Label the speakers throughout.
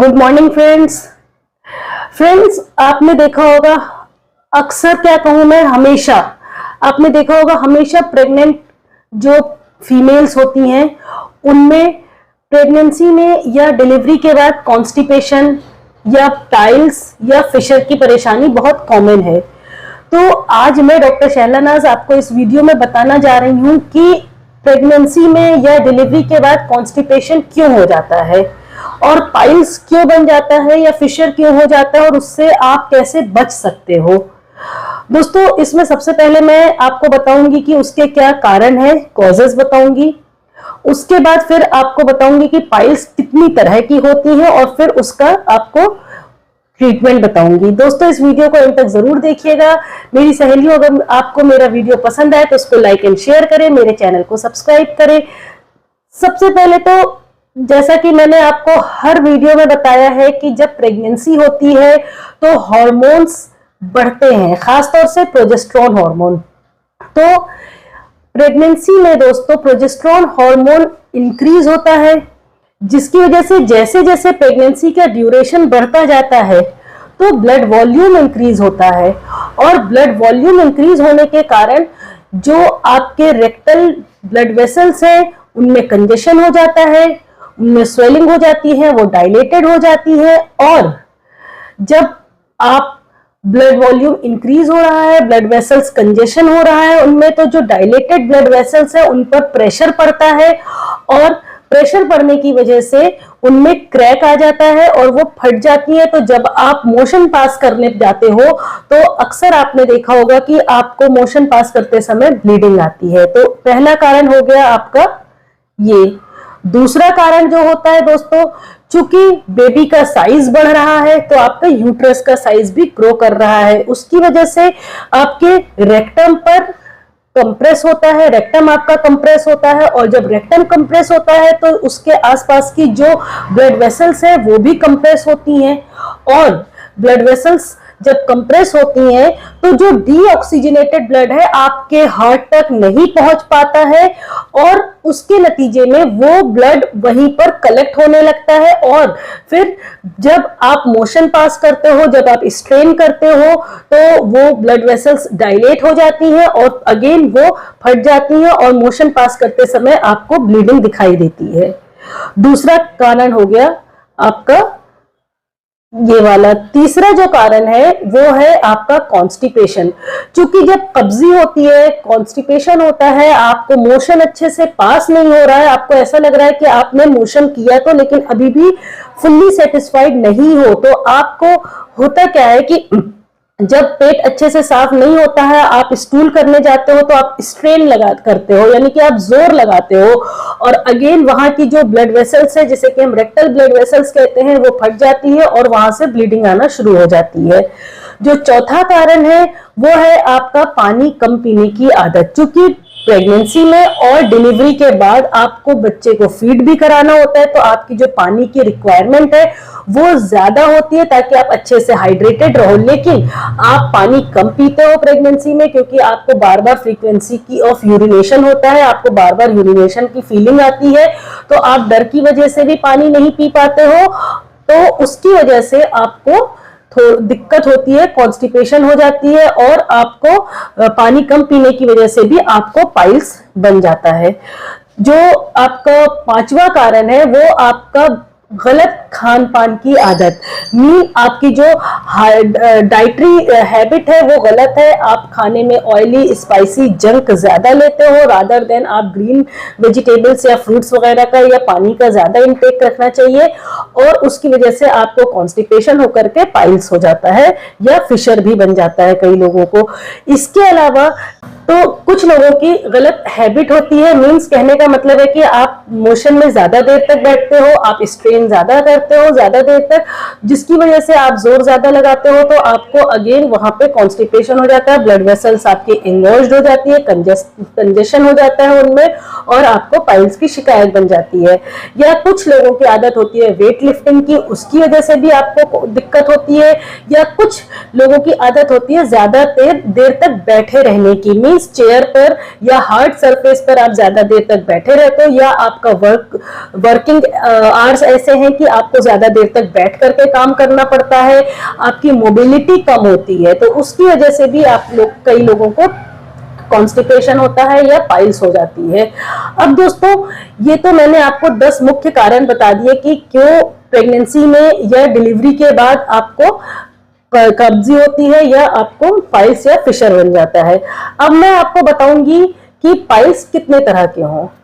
Speaker 1: Good morning friends आपने देखा होगा, अक्सर क्या कहूं मैं, हमेशा आपने देखा होगा, हमेशा प्रेग्नेंट जो फीमेल्स होती हैं उनमें प्रेगनेंसी में या डिलीवरी के बाद कॉन्स्टिपेशन या पाइल्स या फिशर की परेशानी बहुत कॉमन है। तो आज मैं डॉक्टर शहलानाज आपको इस वीडियो में बताना जा रही हूं कि प्रेगनेंसी में या डिलीवरी के बाद कॉन्स्टिपेशन क्यों हो जाता है और पाइल्स क्यों बन जाता है या फिशर क्यों हो जाता है और उससे आप कैसे बच सकते हो। दोस्तों, इसमें सबसे पहले मैं आपको बताऊंगी कि उसके क्या कारण है, कॉजेस बताऊंगी। उसके बाद फिर आपको बताऊंगी कि पाइल्स कितनी तरह की होती हैं और फिर उसका आपको ट्रीटमेंट बताऊंगी। दोस्तों, इस वीडियो को अंत तक जरूर देखिएगा। मेरी सहेलियों, अगर आपको मेरा वीडियो पसंद आए तो उसको लाइक एंड शेयर करें, मेरे चैनल को सब्सक्राइब करें। सबसे पहले तो जैसा कि मैंने आपको हर वीडियो में बताया है कि जब प्रेगनेंसी होती है तो हार्मोन्स बढ़ते हैं, खासतौर से प्रोजेस्टेरोन हार्मोन। तो प्रेगनेंसी में दोस्तों प्रोजेस्टेरोन हार्मोन इंक्रीज होता है, जिसकी वजह से जैसे जैसे प्रेगनेंसी का ड्यूरेशन बढ़ता जाता है तो ब्लड वॉल्यूम इंक्रीज होता है और ब्लड वॉल्यूम इंक्रीज होने के कारण जो आपके रेक्टल ब्लड वेसल्स हैं उनमें कंजेशन हो जाता है, उनमें स्वेलिंग हो जाती है, वो डायलेटेड हो जाती है। और जब आप ब्लड वॉल्यूम इंक्रीज हो रहा है, ब्लड वेसल्स कंजेशन हो रहा है उनमें, तो जो डायलेटेड ब्लड वेसल्स है उन पर प्रेशर पड़ता है और प्रेशर पड़ने की वजह से उनमें क्रैक आ जाता है और वो फट जाती है। तो जब आप मोशन पास करने जाते हो तो अक्सर आपने देखा होगा कि आपको मोशन पास करते समय ब्लीडिंग आती है। तो पहला कारण हो गया आपका ये। दूसरा कारण जो होता है दोस्तों, चूंकि बेबी का साइज बढ़ रहा है तो आपका यूट्रस का साइज भी ग्रो कर रहा है, उसकी वजह से आपके रेक्टम पर कंप्रेस होता है, रेक्टम आपका कंप्रेस होता है और जब रेक्टम कंप्रेस होता है तो उसके आसपास की जो ब्लड वेसल्स है वो भी कंप्रेस होती हैं और ब्लड वेसल्स जब कंप्रेस होती हैं तो जो डीऑक्सीजनेटेड ब्लड है आपके हार्ट तक नहीं पहुंच पाता है और उसके नतीजे में वो ब्लड वहीं पर कलेक्ट होने लगता है और फिर जब आप मोशन पास करते हो, जब आप स्ट्रेन करते हो तो वो ब्लड वेसल्स डायलेट हो जाती हैं और अगेन वो फट जाती हैं और मोशन पास करते समय आपको ब्लीडिंग दिखाई देती है। दूसरा कारण हो गया आपका ये वाला। तीसरा जो कारण है वो है आपका कॉन्स्टिपेशन। क्योंकि जब कब्जी होती है, कॉन्स्टिपेशन होता है, आपको मोशन अच्छे से पास नहीं हो रहा है, आपको ऐसा लग रहा है कि आपने मोशन किया तो लेकिन अभी भी फुल्ली सेटिस्फाइड नहीं हो, तो आपको होता क्या है कि जब पेट अच्छे से साफ नहीं होता है, आप स्टूल करने जाते हो तो आप स्ट्रेन करते हो, यानी कि आप जोर लगाते हो और अगेन वहां की जो ब्लड वेसल्स है, जिसे कि हम रेक्टल ब्लड वेसल्स कहते हैं, वो फट जाती है और वहां से ब्लीडिंग आना शुरू हो जाती है। जो चौथा कारण है वो है आपका पानी कम पीने की आदत। क्योंकि प्रेगनेंसी में और डिलीवरी के बाद आपको बच्चे को फीड भी कराना होता है तो आपकी जो पानी की रिक्वायरमेंट है वो ज्यादा होती है ताकि आप अच्छे से हाइड्रेटेड रहो। लेकिन आप पानी कम पीते हो प्रेगनेंसी में क्योंकि आपको बार बार फ्रीक्वेंसी की ऑफ यूरिनेशन होता है, आपको बार बार यूरिनेशन की फीलिंग आती है, तो आप डर की वजह से भी पानी नहीं पी पाते हो, तो उसकी वजह से आपको दिक्कत होती है, कॉन्स्टिपेशन हो जाती है और आपको पानी कम पीने की वजह से भी आपको पाइल्स बन जाता है। जो आपका पांचवा कारण है वो आपका गलत खान पान की आदत, आपकी जो डाइटरी हैबिट है वो गलत है। आप खाने में ऑयली स्पाइसी जंक ज्यादा लेते हो रादर देन आप ग्रीन वेजिटेबल्स या फ्रूट्स वगैरह का या पानी का ज्यादा इंटेक रखना चाहिए और उसकी वजह से आपको कॉन्स्टिपेशन होकर के पाइल्स हो जाता है या फिशर भी बन जाता है कई लोगों को। इसके अलावा तो कुछ लोगों की गलत हैबिट होती है, मीन्स कहने का मतलब है कि आप मोशन में ज्यादा देर तक बैठते हो, आप स्ट्रेन ज्यादा करते हो ज्यादा देर तक, जिसकी वजह से आप जोर ज्यादा लगाते हो तो आपको अगेन वहां पे कॉन्स्टिपेशन हो जाता है, ब्लड वेसल्स आपके इंगोज्ड हो जाती है, कंजेशन हो जाता है उनमें और आपको पाइल्स की शिकायत बन जाती है। या कुछ लोगों की आदत होती है वेट लिफ्टिंग की, उसकी वजह से भी आपको दिक्कत होती है। या कुछ लोगों की आदत होती है ज्यादा देर तक बैठे रहने की, मीन्स मीन्स चेयर पर या हार्ड सरफेस पर आप ज्यादा देर तक बैठे रहते हो, या आपका वर्किंग आवर्स ऐसे हैं कि आपको ज्यादा देर तक बैठ करके काम करना पड़ता है, आपकी मोबिलिटी कम होती है, तो उसकी वजह से भी कई लोगों को कॉन्स्टिपेशन होता है या पाइल्स हो जाती है। अब दोस्तों, ये तो मैंने आपको 10 मुख्य कारण बता दिए कि क्यों प्रेगनेंसी में या डिलीवरी के बाद आपको कब्जी होती है या आपको पाइल्स या फिशर बन जाता है। अब मैं आपको बताऊंगी कि पाइल्स कितने तरह के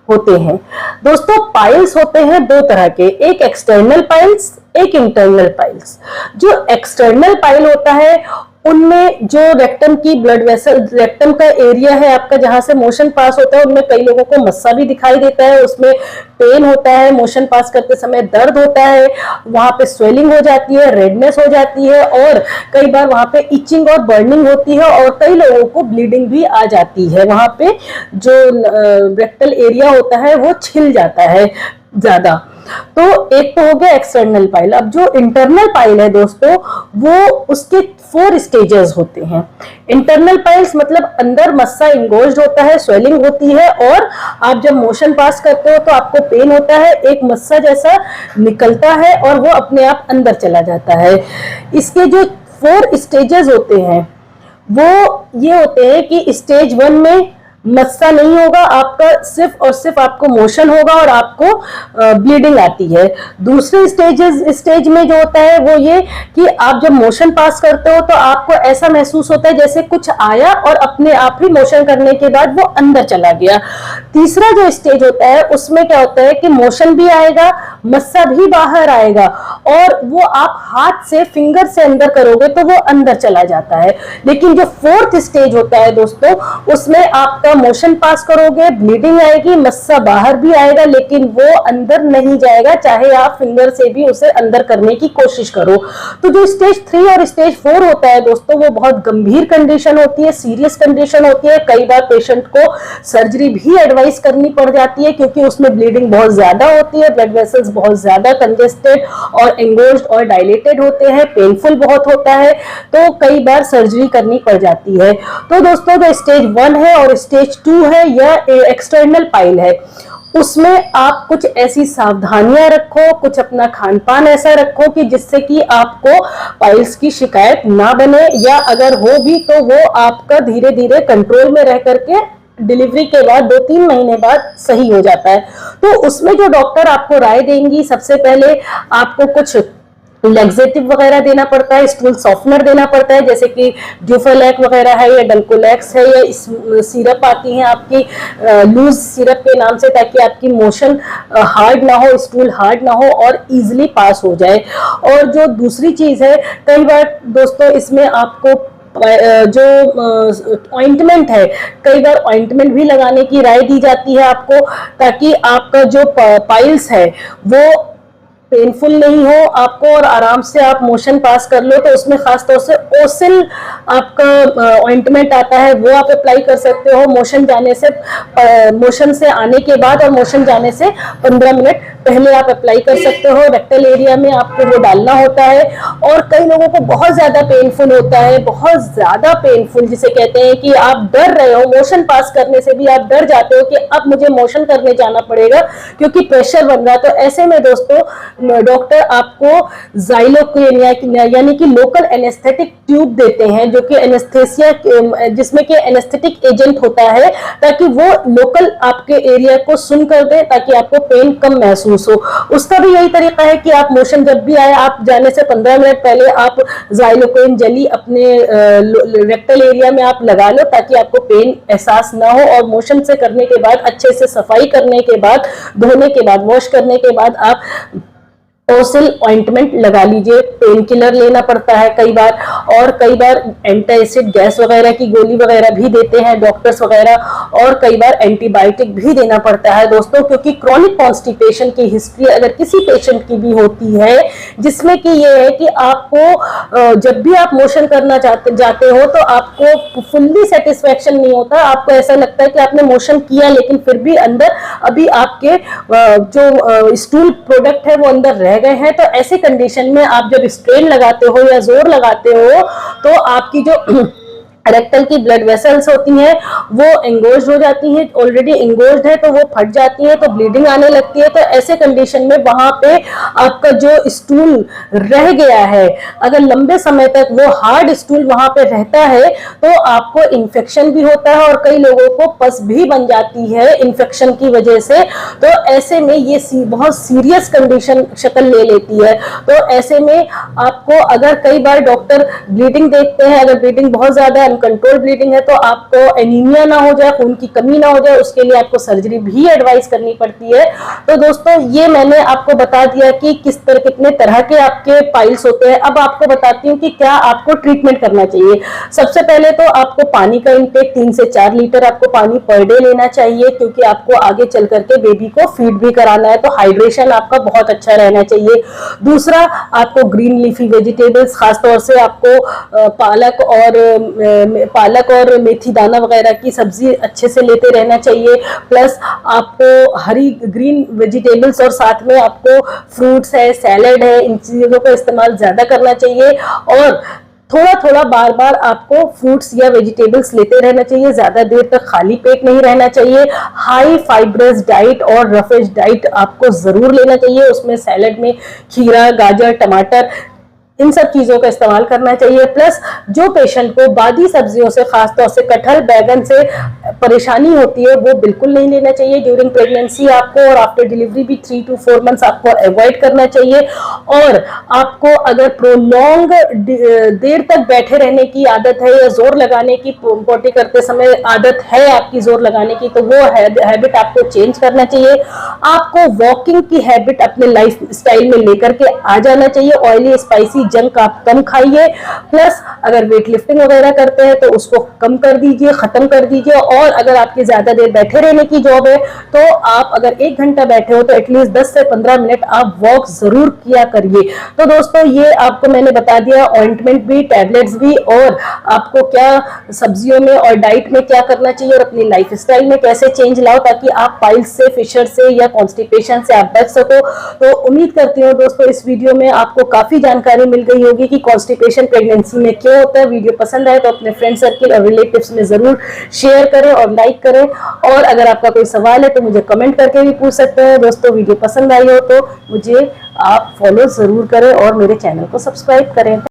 Speaker 1: होते हैं। दोस्तों, पाइल्स होते हैं 2 तरह के, एक एक्सटर्नल पाइल्स, एक इंटरनल पाइल्स। जो एक्सटर्नल पाइल होता है उनमें जो रेक्टम की ब्लड वेसल, रेक्टम का एरिया है आपका जहां से मोशन पास होता है, उनमें कई लोगों को मस्सा भी दिखाई देता है, उसमें पेन होता है, मोशन पास करते समय दर्द होता है, वहां पे स्वेलिंग हो जाती है, रेडनेस हो जाती है, और कई बार वहां पे इचिंग और बर्निंग होती है, और कई लोगों को ब्लीडिंग भी आ जाती है। वहां पे जो रेक्टल एरिया होता है वो छिल जाता है ज्यादा। तो एक तो हो गया एक्सटर्नल पाइल। अब जो इंटरनल पाइल है दोस्तों, वो उसके 4 स्टेजेस होते हैं। इंटरनल पाइल्स मतलब अंदर मस्सा इंगोज्ड होता है, स्वेलिंग होती है, और आप जब मोशन पास करते हो तो आपको पेन होता है, एक मस्सा जैसा निकलता है और वो अपने आप अंदर चला जाता है। इसके जो 4 स्टेजेस होते हैं वो ये होते हैं कि स्टेज 1 में मस्सा नहीं होगा, आपका सिर्फ और सिर्फ आपको मोशन होगा और आपको ब्लीडिंग आती है। दूसरे स्टेज में जो होता है वो ये कि आप जब मोशन पास करते हो तो आपको ऐसा महसूस होता है जैसे कुछ आया और अपने आप ही मोशन करने के बाद वो अंदर चला गया। तीसरा जो स्टेज होता है उसमें क्या होता है कि मोशन भी आएगा, मस्सा भी बाहर आएगा, और वो आप हाथ से, फिंगर से अंदर करोगे तो वो अंदर चला जाता है। लेकिन जो 4th स्टेज होता है दोस्तों, उसमें आपका मोशन पास करोगे, ब्लीडिंग आएगी, मस्सा बाहर भी आएगा, लेकिन वो अंदर नहीं जाएगा, चाहे आप फिंगर से भी उसे अंदर करने की कोशिश करो। तो जो स्टेज 3 और स्टेज 4 होता है दोस्तों, वो बहुत गंभीर कंडीशन होती है, सीरियस कंडीशन होती है। कई बार पेशेंट को सर्जरी भी एडवाइस करनी पड़ जाती है, क्योंकि उसमें ब्लीडिंग बहुत ज्यादा होती है, ब्लड वेसल्स बहुत ज्यादा कंजेस्टेड और एंगोज्ड और डायलेटेड होते हैं, पेनफुल बहुत होता है, तो कई बार सर्जरी करनी पड़ जाती है। तो दोस्तों, जो स्टेज 1 है और स्टेज 2 है या एक्सटर्नल पाइल है, उसमें आप कुछ ऐसी सावधानियां रखो, कुछ अपना खान पान ऐसा रखो कि जिससे कि आपको पाइल्स की शिकायत ना बने, या अगर हो भी तो वो आपका धीरे धीरे कंट्रोल में रह करके डिलीवरी के बाद 2-3 महीने बाद सही हो जाता है। तो उसमें जो डॉक्टर आपको राय देंगी, सबसे पहले आपको कुछ लैक्सेटिव वगैरह देना पड़ता है, स्टूल सॉफ्टनर देना पड़ता है, जैसे कि ड्यूफेलैक वगैरह है या डल्कोलैक्स है, या सिरप आती है आपकी लूज सिरप के नाम से, ताकि आपकी मोशन हार्ड ना हो, स्टूल हार्ड ना हो और इजीली पास हो जाए। और जो दूसरी चीज है, कई बार दोस्तों इसमें आपको जो ऑइंटमेंट है, कई बार ऑइंटमेंट भी लगाने की राय दी जाती है आपको, ताकि आपका जो पाइल्स है वो पेनफुल नहीं हो आपको और आराम से आप मोशन पास कर लो। तो उसमें खासतौर से ओसिल आपका ऑइंटमेंट आता है, वो आप अप्लाई कर सकते हो मोशन से आने के बाद, और मोशन जाने से 15 मिनट पहले आप अप्लाई कर सकते हो। रेक्टल एरिया में आपको वो डालना होता है। और कई लोगों को बहुत ज्यादा पेनफुल होता है, बहुत ज्यादा पेनफुल, जिसे कहते हैं कि आप डर रहे हो, मोशन पास करने से भी आप डर जाते हो कि अब मुझे मोशन करने जाना पड़ेगा क्योंकि प्रेशर बन रहा है। तो ऐसे में दोस्तों डॉक्टर आपको ज़ाइलोक्विन यानी कि लोकल एनेस्थेटिक ट्यूब देते हैं, जो कि एनेस्थेसिया, जिसमें कि एनेस्थेटिक एजेंट होता है, ताकि वो लोकल आपके एरिया को सुन कर दे, ताकि आपको पेन कम महसूस हो। उसका भी यही तरीका है कि आप मोशन जब भी आए, आप जाने से 15 मिनट पहले आप ज़ाइलोक्विन जेली अपने रेक्टल एरिया में आप लगा लो, ताकि आपको पेन एहसास ना हो। और मोशन से करने के बाद, अच्छे से सफाई करने के बाद, धोने के बाद, वॉश करने के बाद आप ओसिल ऑइंटमेंट लगा लीजिए। पेन किलर लेना पड़ता है कई बार, और कई बार एंटासिड गैस वगैरह की गोली वगैरह भी देते हैं डॉक्टर्स वगैरह, और कई बार एंटीबायोटिक भी देना पड़ता है दोस्तों, क्योंकि क्रॉनिक कॉन्स्टिपेशन की हिस्ट्री अगर किसी पेशेंट की भी होती है, जिसमें कि ये है कि आपको जब भी आप मोशन करना जाते हो तो आपको फुल्ली सेटिस्फेक्शन नहीं होता, आपको ऐसा लगता है कि आपने मोशन किया लेकिन फिर भी अंदर अभी आपके जो स्टूल प्रोडक्ट है वो अंदर रह गए हैं। तो ऐसे कंडीशन में आप जब स्ट्रेन लगाते हो या जोर लगाते हो, तो आपकी जो रेक्टल की ब्लड वेसल्स होती हैं वो एंगोज्ड हो जाती हैं, ऑलरेडी एंगोज्ड है तो वो फट जाती है, तो ब्लीडिंग आने लगती है। तो ऐसे कंडीशन में वहां पे आपका जो स्टूल रह गया है, अगर लंबे समय तक वो हार्ड स्टूल वहां पे रहता है तो आपको इन्फेक्शन भी होता है और कई लोगों को पस भी बन जाती है इन्फेक्शन की वजह से। तो ऐसे में ये बहुत सीरियस कंडीशन शक्ल ले लेती है। तो ऐसे में आपको, अगर कई बार डॉक्टर ब्लीडिंग देखते हैं, अगर ब्लीडिंग बहुत ज्यादा अनकंट्रोल ब्लीडिंग है तो आपको एनीमिया ना हो जाए, खून की कमी ना हो जाए, उसके लिए आपको सर्जरी भी एडवाइस करनी पड़ती है। तो दोस्तों ये मैंने आपको बता दिया कि कितने तरह के आपके पाइल्स होते हैं। अब आपको बताती हूँ कि क्या आपको ट्रीटमेंट करना चाहिए। सबसे पहले तो आपको पानी का इंटेक 3 से 4 लीटर आपको पानी पर डे लेना चाहिए, क्योंकि आपको आगे चल करके बेबी को फीड भी कराना है, तो हाइड्रेशन आपका बहुत अच्छा रहना चाहिए। दूसरा, आपको ग्रीन लीफी वेजिटेबल्स, खासतौर से आपको पालक और मेथी दाना वगैरह की सब्जी अच्छे से लेते रहना चाहिए। प्लस आपको हरी ग्रीन वेजिटेबल्स और साथ में आपको फ्रूट्स है, सैलेड है, इन चीजों का इस्तेमाल ज्यादा करना चाहिए। और थोड़ा थोड़ा बार बार आपको फ्रूट्स या वेजिटेबल्स लेते रहना चाहिए, ज्यादा देर तक खाली पेट नहीं रहना चाहिए। हाई फाइब्रस डाइट और रफेज डाइट आपको जरूर लेना चाहिए, उसमें सैलेड में खीरा, गाजर, टमाटर, इन सब चीजों का इस्तेमाल करना चाहिए। प्लस जो पेशेंट को बादी सब्जियों से, खासतौर से कटहल, बैगन से परेशानी होती है, वो बिल्कुल नहीं लेना चाहिए ड्यूरिंग प्रेगनेंसी आपको, और आफ्टर डिलीवरी भी 3 to 4 मंथ्स आपको अवॉइड करना चाहिए। और आपको अगर प्रोलॉन्ग देर तक बैठे रहने की आदत है या जोर लगाने की, पोटी करते समय आदत है आपकी जोर लगाने की, तो वो हैबिट आपको चेंज करना चाहिए। आपको वॉकिंग की हैबिट अपने लाइफ स्टाइल में लेकर के आ जाना चाहिए। ऑयली स्पाइसी जंक आप कम खाइए। प्लस अगर वेट लिफ्टिंग वगैरह करते हैं तो उसको कम कर दीजिए, खत्म कर दीजिए। और अगर आपकी ज्यादा देर बैठे रहने की जॉब है तो आप अगर 1 घंटा बैठे हो तो एटलीस्ट 10 से 15 मिनट आप वॉक जरूर किया करिए। तो दोस्तों ये आपको मैंने बता दिया, ऑइंटमेंट भी, टैबलेट्स भी, और आपको क्या सब्जियों में और डाइट में क्या करना चाहिए और अपनी लाइफ स्टाइल में कैसे चेंज लाओ ताकि आप पाइल्स से, फिशर से या कॉन्स्टिपेशन से आप बच सको। तो उम्मीद करती हूँ दोस्तों इस वीडियो में आपको काफी जानकारी मिल गई होगी कि कॉन्स्टिपेशन प्रेगनेंसी में क्यों होता है। वीडियो पसंद आए तो अपने फ्रेंड सर्किल और रिलेटिव्स में जरूर शेयर करें और लाइक करें। और अगर आपका कोई सवाल है तो मुझे कमेंट करके भी पूछ सकते हैं। दोस्तों वीडियो पसंद आई हो तो मुझे आप फॉलो जरूर करें और मेरे चैनल को सब्सक्राइब करें।